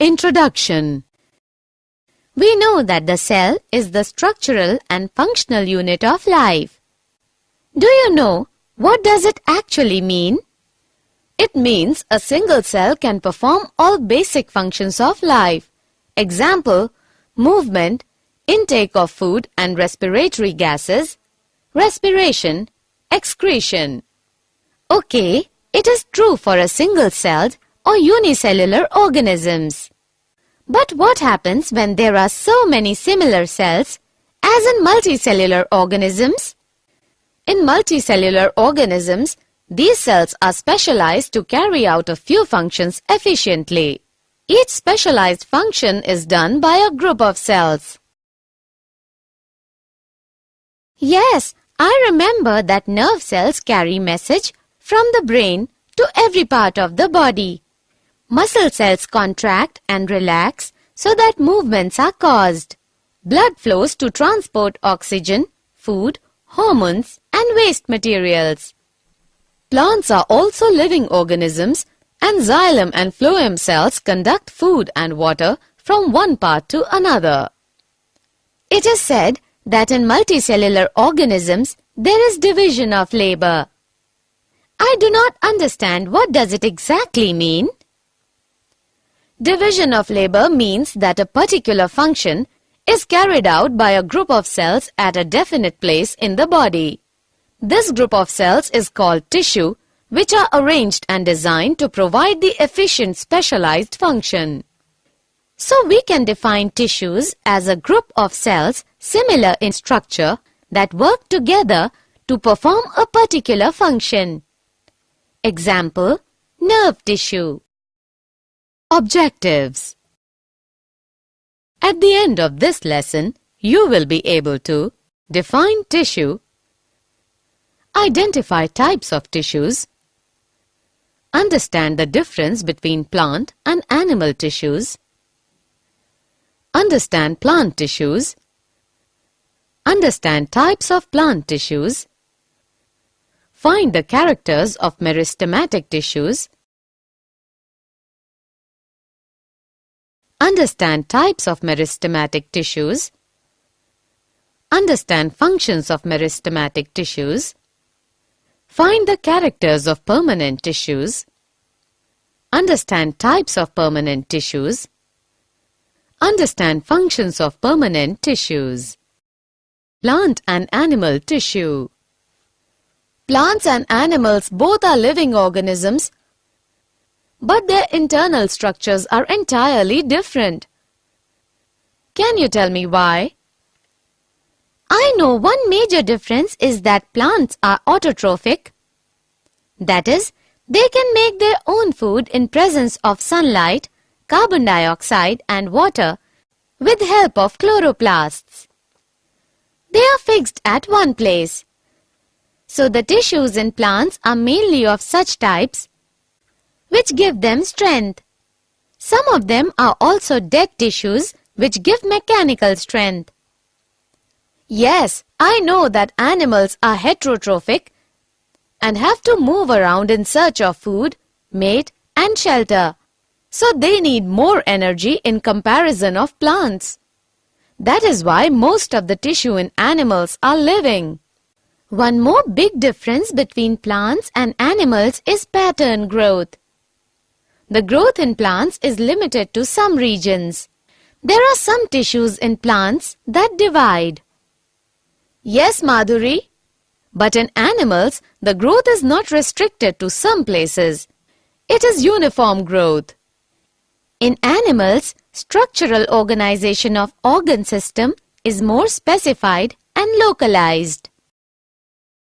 Introduction. We know that the cell is the structural and functional unit of life. Do you know what does it actually mean? It means a single cell can perform all basic functions of life. Example, movement, intake of food and respiratory gases, respiration, excretion. Okay, it is true for a single-celled or unicellular organisms. But what happens when there are so many similar cells as in multicellular organisms? In multicellular organisms, these cells are specialized to carry out a few functions efficiently. Each specialized function is done by a group of cells. Yes, I remember that nerve cells carry message from the brain to every part of the body. Muscle cells contract and relax so that movements are caused. Blood flows to transport oxygen, food, hormones, and waste materials. Plants are also living organisms, and xylem and phloem cells conduct food and water from one part to another. It is said that in multicellular organisms there is division of labor. I do not understand what does it exactly mean. Division of labor means that a particular function is carried out by a group of cells at a definite place in the body. This group of cells is called tissue, which are arranged and designed to provide the efficient specialized function. So we can define tissues as a group of cells similar in structure that work together to perform a particular function. Example, nerve tissue. Objectives. At the end of this lesson, you will be able to define tissue, identify types of tissues, understand the difference between plant and animal tissues, understand plant tissues, understand types of plant tissues, find the characters of meristematic tissues, understand types of meristematic tissues, understand functions of meristematic tissues, find the characters of permanent tissues, understand types of permanent tissues, understand functions of permanent tissues. Plant and animal tissue. Plants and animals both are living organisms, but their internal structures are entirely different. Can you tell me why? I know one major difference is that plants are autotrophic. That is, they can make their own food in presence of sunlight, carbon dioxide and water with help of chloroplasts. They are fixed at one place. So the tissues in plants are mainly of such types which give them strength. Some of them are also dead tissues which give mechanical strength. Yes, I know that animals are heterotrophic and have to move around in search of food, mate and shelter. So they need more energy in comparison of plants. That is why most of the tissue in animals are living. One more big difference between plants and animals is pattern growth. The growth in plants is limited to some regions. There are some tissues in plants that divide. Yes, Madhuri. But in animals, the growth is not restricted to some places. It is uniform growth. In animals, structural organization of organ system is more specified and localized.